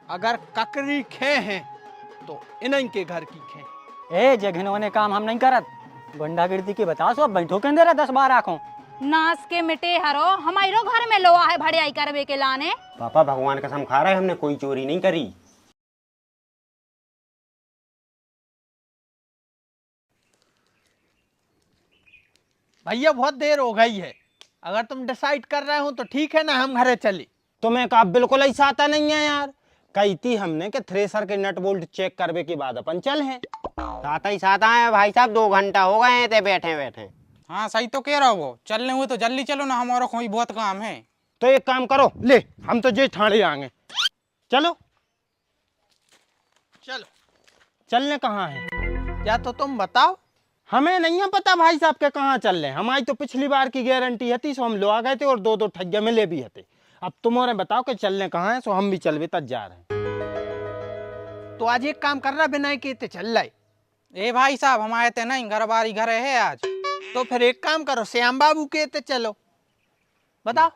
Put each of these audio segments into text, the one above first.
अगर ककरी खे हैं तो इन्हीं के घर की खे। ए जघनों काम हम नहीं करत, गुंडागिर्दी की बता सो बैठो के अंदर 10-12 आँखों नास के मिटे हरो हमारो घर में लोआ है भड़ियाई करवे के लाने। पापा भगवान कसम खा रहा है हमने कोई चोरी नहीं करी। भैया बहुत देर हो गई है, अगर तुम डिसाइड कर रहे हो तो ठीक है ना, हम घरे चले। तुम्हें का बिल्कुल ऐसा आता नहीं है यार। कही थी हमने कि थ्रेसर के नट बोल्ट चेक करवे के बाद अपन चल है। साथ ही साथ आए भाई साहब, 2 घंटा हो गए थे बैठे बैठे। हाँ सही तो कह रहा हो, वो चलने हुए तो जल्दी चलो ना, हमारा कोई बहुत काम है। तो एक काम करो, ले हम तो जे ठाणे आएंगे। चलो चलो। चलने कहाँ है? या तो तुम बताओ। हमें नहीं है पता भाई साहब के कहाँ चल रहे हैं। हमारी तो पिछली बार की गारंटी थी, सो हम लो आ गए थे और 2-2 ठग्गे मिले भी थे। अब तुम्हारे बताओ कि चलने कहाँ है, सो हम भी चलवे तक जा रहे हैं। तो आज एक काम कर रहा बिना के चल रहे। ए भाई साहब हम आए थे नहीं, घर बारी घर है आज। तो फिर एक काम करो, श्याम बाबू के चलो। बताओ।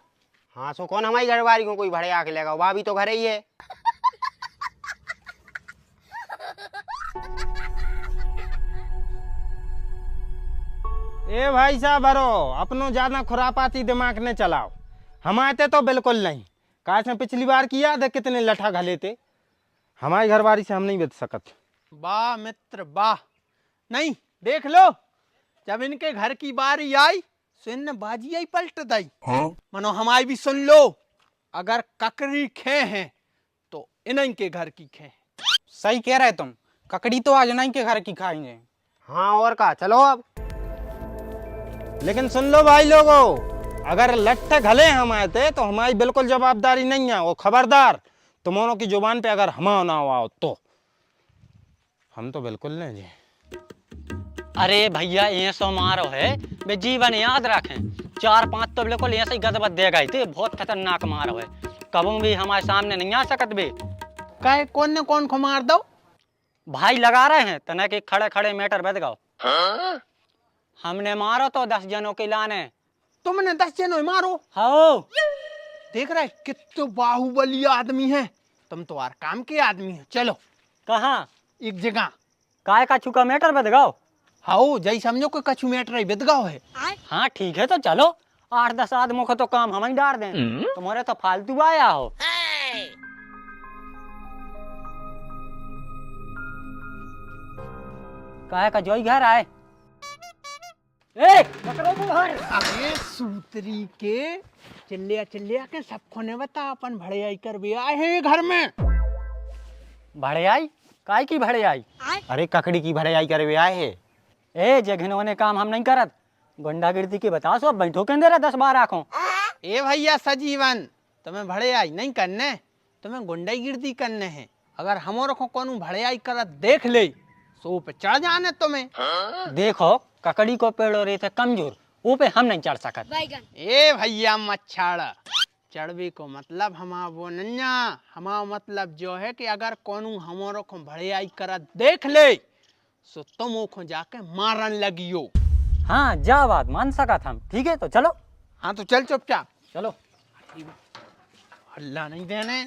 हाँ सो कौन हमारी घरवारी को कोई भड़े आके लेगा, भाभी तो घर ही है। ए भाई साहब भरो अपनो ज्यादा खुरापाती दिमाग ने चलाओ। हम आते तो बिल्कुल नहीं। काश में पिछली बार की याद है कितने लठा घले थे। हमारी घरवारी से हम नहीं बच सकत। वाह मित्र वाह। नहीं देख लो, जब इनके घर की बारी आई तो इनने बाजी आई पलट दी। मनो हमारी भी सुन लो, अगर ककरी खे हैं तो इन्हीं के घर की खे। सही कह रहे तुम, ककड़ी तो आज नहीं के घर की खाएंगे। हाँ और का, चलो अब। लेकिन सुन लो भाई लोगों, अगर लट्ठे घले हम आए थे तो हमारी बिल्कुल जवाबदारी नहीं है। वो खबरदार तुम्हारों की जुबान पे अगर हमा ना हुआ तो हम तो बिल्कुल नहीं जी। अरे भैया ये सो मारो है वे जीवन याद रखें। 4-5 तो बिल्कुल ऐसे ही गदबद दे गई थी, बहुत खतरनाक मारो है, कभी भी हमारे सामने नहीं आ सकत बे। कहे कौन ने कौन को मार दो? भाई लगा रहे हैं तना के खड़े खड़े मैटर बद गओ। हमने मारो तो 10 जनों के लाने। तुमने 10 जनों मारो? हाँ। देख रहे कितने बाहुबली आदमी है, तुम तो यार काम के आदमी है। चलो। कहाँ? एक जगह। काय का चुका मैटर बद गओ। हाँ जय समझो कोई कछु मैटर बिदगाव है। हाँ ठीक है तो चलो, 8-10 आदमों को तो काम हम ही डाल दें। तुम्हारे तो फालतू आया हो। काय का जोई घर आए। ए पकड़ो मुहर। अरे सूत्री के चिल्लिया के सबको ने बता अपन भड़ियाई कर भी आए हैं घर में। भड़ियाई? काय की भड़ियाई? अरे ककड़ी की भड़े आई करे आए हैं। ए जघनों काम हम नहीं करत, गुंडागिर्दी की बता सो बैठो के अंदर 10-12 आँखों। ए भैया सजीवन, तुम्हें भड़ियाई नहीं करने, तुम्हें गुंडागिर्दी करने हैं। अगर हमारे को कौन भड़ियाई कर देख ले सो पे चढ़ जाने तुम्हें। देखो ककड़ी को पेड़ो रहे थे कमजोर, वो पे हम नहीं चढ़ सकत। ए भैया मच्छाड़ा, चढ़वे को मतलब हमारा वो नन्या, हमारा मतलब जो है कि अगर कौन हमारो को भड़ियाई कर देख ले सो तुम ओखो जाके मारन लगियो। हाँ जा बात मान सकत हम, ठीक है तो चलो। हाँ तो चल चुपचाप चलो। हल्ला नहीं देने।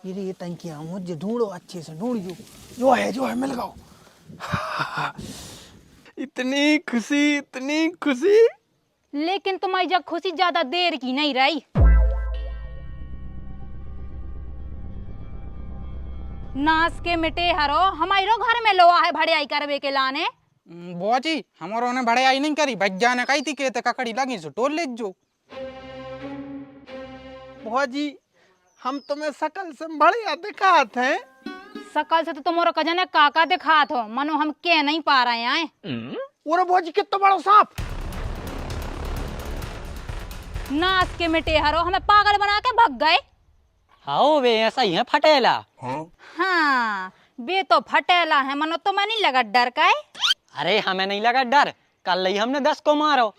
ये टंकियां मुझे ढूंढो, अच्छे से ढूंढियो। जो है मिल गओ। इतनी खुशी। लेकिन तुम्हारी जब खुशी ज्यादा देर की नहीं रही। नास के मिटे हरो हमारो घर में लोआ है भड़ियाई करवे के लाने। बुआ जी हमारों ने भड़ियाई नहीं करी, भैया ने कही थी कहते ककड़ी लगी सो टोल ले जो। बुआ जी हम तुम्हें सकल से बढ़िया दिखाते हैं। सकल से तो तुम्हारा कजन काका दिखात हो, मनो हम कह नहीं पा रहे हैं। और बुआ जी कितना बड़ा सांप। नास के मिटे हरो हमें पागल बना के भग गए। हाँ वे ऐसा ही है फटेला। हाँ वे तो फटेला है, मनो तुम्हें नहीं लगा डर का है? अरे हमें नहीं लगा डर, कल ही हमने 10 को मारो।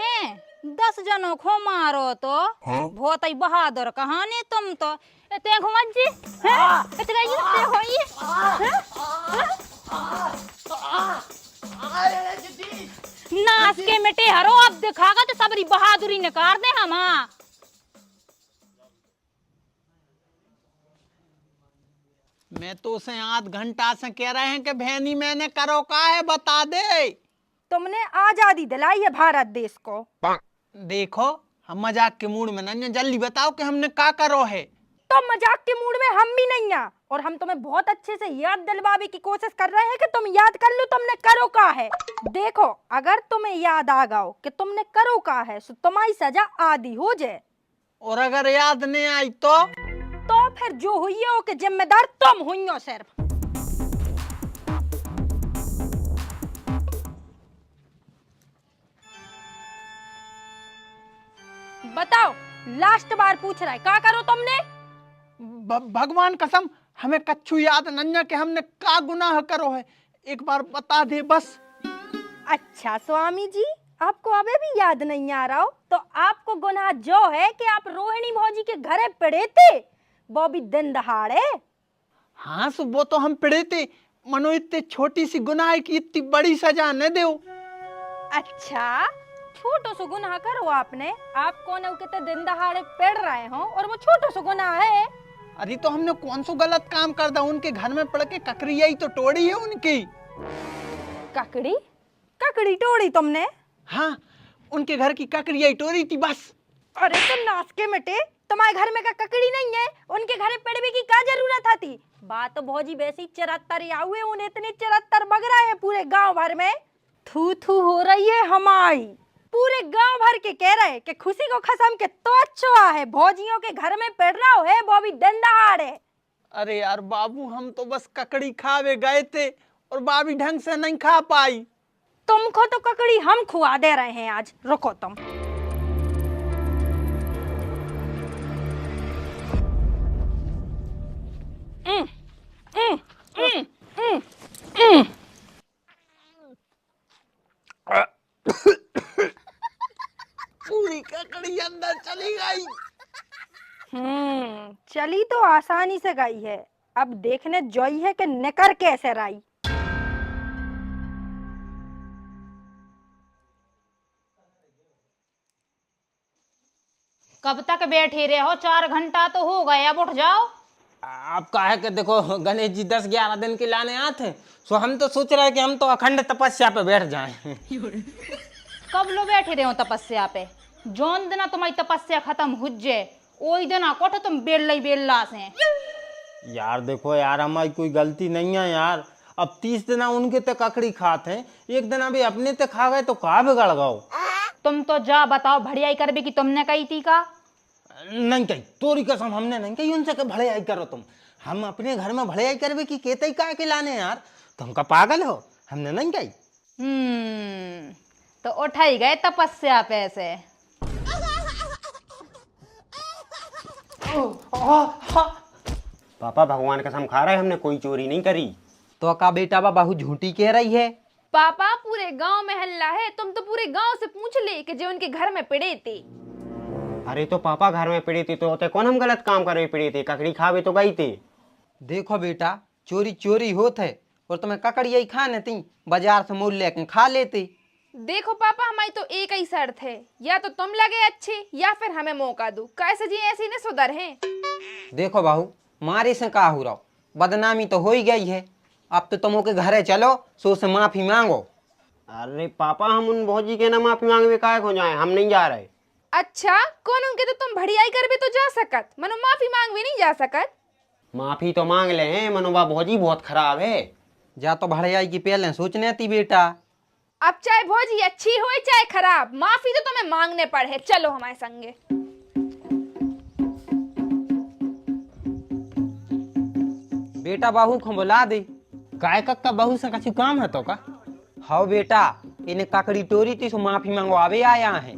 हैं 10 जनों को मारो तो बहुत ही बहादुर कहानी तुम तो। देखो मज्जी हैं इतने ये हो ये नाच के मिटे हरो अब दिखागा तो सबरी बहादुरी निकाल दे हम। मैं तो उसे आध घंटा से कह रहे हैं कि बहनी मैंने करो का है बता दे। तुमने आजादी दिलाई है भारत देश को। देखो हम मजाक के मूड में नहीं, जल्दी बताओ कि हमने का करो है। तो मजाक के मूड में हम भी नहीं हैं और हम तुम्हें बहुत अच्छे से याद दिलवाने की कोशिश कर रहे हैं कि तुम याद कर लो तुमने करो का है। देखो अगर तुम्हें याद आ गया कि तुमने करो का है तो तुम्हारी सजा आधी हो जाए, और अगर याद नहीं आई तो फिर जो हुई हो कि जिम्मेदार तुम हुई हो सिर्फ। बताओ लास्ट बार पूछ रहा है क्या करो तुमने। भगवान कसम हमें कच्छु याद नहीं कि हमने का गुनाह करो है, एक बार बता दे बस। अच्छा स्वामी जी आपको अबे भी याद नहीं आ रहा हो तो आपको गुनाह जो है कि आप रोहिणी भौजी के घरे पड़े थे, वो भी दिन दहाड़े। हाँ सो वो तो हम पढ़े थे, मनो इतनी छोटी सी गुनाह की इतनी बड़ी सजा न दो। अच्छा छोटो सो गुनाह करो आपने, आप कौन है कितने दिन दहाड़े पड़ रहे हो और वो छोटो सो गुनाह है। अरे तो हमने कौन सा गलत काम कर दा, उनके घर में पड़ के ककरी आई तो तोड़ी है उनकी। ककड़ी ककड़ी तोड़ी तुमने। हाँ उनके घर की ककरी आई तोड़ी थी बस। अरे तुम नाच के मिटे, तुम्हारे घर में का ककड़ी नहीं है, उनके घर पड़ने की क्या जरूरत थी। बात तो भौजी वैसी चरत्तर या हुए, उन्हें इतने चरत्तर बग रहा है पूरे गांव भर में। थू थू हो रही है हमारी, पूरे गांव भर के कह रहे कि खुशी को खसम के तो अच्छा है भौजियों के घर में पड़ रहा है वो भी दिन दहाड़े। अरे यार बाबू हम तो बस ककड़ी खावे गए थे और बाबी ढंग से नहीं खा पाई। तुमको तो ककड़ी हम खुआ दे रहे हैं आज, रुको तुम। पूरी ककड़ी अंदर चली गई। चली तो आसानी से गई है, अब देखने जोई है कि निकर कैसे रही। कब तक बैठे रहे हो? 4 घंटा तो हो गए, अब उठ जाओ। आप का है कि देखो गणेश जी 10-11 दिन के लाने आते, सो हम तो सोच रहे हैं कि हम तो अखंड तपस्या पे बैठ जाएं। कब लो बैठे रहे हो तपस्या पे? जौन दिना तुम्हारी तपस्या खत्म हो जाए ओई दिना कोठ तुम बेल्ला से। यार देखो यार हमारी कोई गलती नहीं है यार, अब 30 दिन उनके तक ककड़ी खाते हैं, एक दिन अभी अपने तक खा गए तो कहाँ बिगड़ गओ। तुम तो जा बताओ भड़ियाई करबे की तुमने कही थी का? नहीं कही, तोरी कसम हमने नहीं कही उनसे कि भड़ियाई करो तुम। हम अपने घर में भड़ियाई करबे की कहते ही का के लाने यार, तुम का पागल हो, हमने नहीं कही। तो उठा ही गए तपस्या पे से। पापा भगवान कसम खा रहे हैं हमने कोई चोरी नहीं करी। तो का बेटा बहू झूठी कह रही है। पापा पूरे गांव में हल्ला है, तुम तो पूरे गांव से पूछ ले कि जो उनके घर में पड़े थे। अरे तो पापा घर में पड़ी थी तो होते कौन हम गलत काम करे पड़ी थी, ककड़ी खावे तो गई थी। देखो बेटा चोरी चोरी होत है और तुम्हें ककड़िया खाने थी, बाजार से मूल लेके खा लेती। देखो पापा हमारी तो एक ही शर्त है, या तो तुम लगे अच्छे या फिर हमें मौका दो, कैसे जी ऐसे न सुधर हैं। देखो बहू मारे से का हो रहा, बदनामी तो हो ही गई है, अब तो तुम के घरे चलो सो से माफी मांगो। अरे पापा हम उन भौजी के ना माफी मांगे काहे हो जाए, हम नहीं जा रहे। अच्छा कौन उनके तो तुम भड़ियाई करबे तो जा सकत, मनो माफी मांग भी नहीं जा सकत। माफी तो मांग ले हैं, मनोबा भौजी बहुत खराब है। जा तो भड़ियाई की पहले सोचने थी बेटा। अब चाहे भौजी अच्छी हो चाहे खराब, माफी तो तुम्हें मांगने पड़े। चलो हमारे संगे। बेटा बहू को बुला दे। काय कक्का बहू से कछु काम है तो का? हाँ बेटा इन्हें ककड़ी टोरी थी सो माफी मांगो आवे आया है।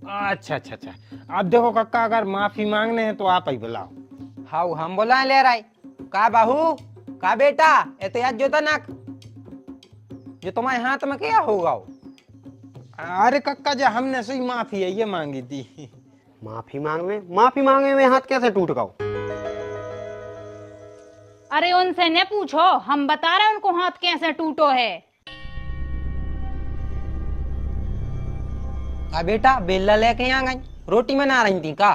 अच्छा अच्छा अच्छा, अब देखो कक्का अगर माफी मांगने हैं तो आप ही बुलाओ। हाँ हम बुला ले रहा है। का बहू का बेटा एहतियात जो तनक जो तुम्हारे हाथ में क्या होगा? अरे कक्का जी हमने सही माफी है ये मांगी थी। माफी मांगे में हाथ कैसे टूट गओ? अरे उनसे न पूछो, हम बता रहे हैं उनको हाथ कैसे टूटो है। का बेटा बेला लेके आ गई, रोटी बना रही थी का?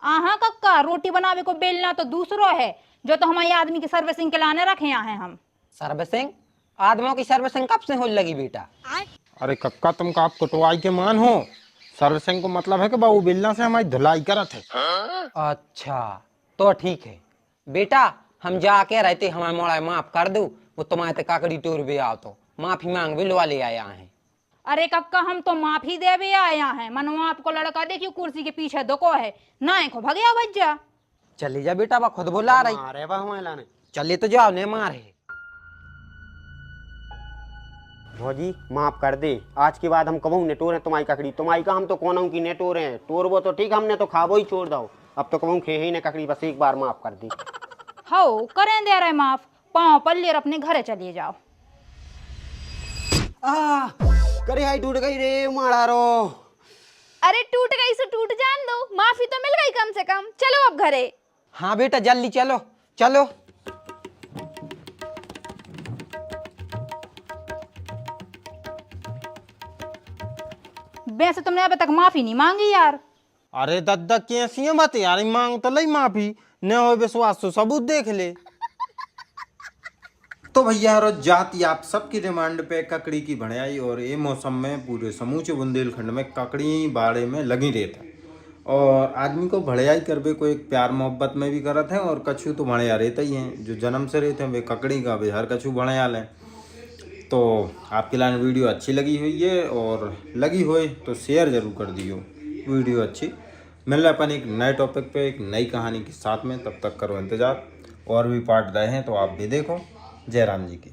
आहा कक्का, रोटी बनावे को बेलना तो दूसरो है, जो तो हमारे आदमी की सर्विसिंग के लाने रखे यहाँ हैं हम। सर्विसिंग? आदमियों की सर्विसिंग कब से होने लगी बेटा? अरे कक्का तुम का आप कटवाई के मान हो, सर्विसिंग को मतलब है कि बाबू बिल्ला से हमारी धुलाई करत है। अच्छा तो ठीक है बेटा, हम जाके रहते हमारे मोड़ा माफ कर दो, वो तुम्हारे ते काकड़ी टोर भी आओ तो माफी मांग भी लवा ले आया है। अरे कक्का हम तो माफी देवे आया हैं, मनो आपको लड़का देखियो कुर्सी के पीछे दुको है ना, को भगया भज्जा। चले जा बेटा, बा खुद बुला रही। अरे वाह हमारे लाने चले तो जाओ, ने मारे। भौजी माफ कर दे, आज के बाद हम कबू ने टोर है तुम्हारी ककड़ी, तुम्हारी का हम तो कौन की ने टोर है, टोर वो तो ठीक, हमने तो खाबो ही छोड़ दो, अब तो कबू खे ही ने ककड़ी, बस एक बार माफ कर दी। हो करें दे रहे माफ, पाँव पल्ले अपने घरे चलिए जाओ। करे हाई टूट गई रे मारा रो। अरे टूट गई सो टूट जान दो, माफी तो मिल गई कम से कम, चलो अब घरे। हाँ बेटा जल्दी चलो चलो। वैसे तुमने अभी तक माफी नहीं मांगी यार। अरे दद्दा कैसी है बात यार, मांग तो लई माफी, न हो विश्वास तो सबूत देख ले। तो भैया और जाती आप सबकी डिमांड पे ककड़ी की भणाई और ये मौसम में पूरे समूचे बुंदेलखंड में ककड़ी बाड़े में लगी रहता, और आदमी को भड़ाई करबे को एक प्यार मोहब्बत में भी करत है, और कछु तो भड़या रहता ही हैं, जो जन्म से रहते हैं वे ककड़ी का भी हर कछु भड़या लें। तो आपके लाइन वीडियो अच्छी लगी हुई है, और लगी हुई तो शेयर जरूर कर दियो वीडियो अच्छी। मिल रहा अपन एक नए टॉपिक पे एक नई कहानी के साथ में, तब तक करो इंतज़ार, और भी पार्ट रहे हैं तो आप भी देखो। जय राम जी की।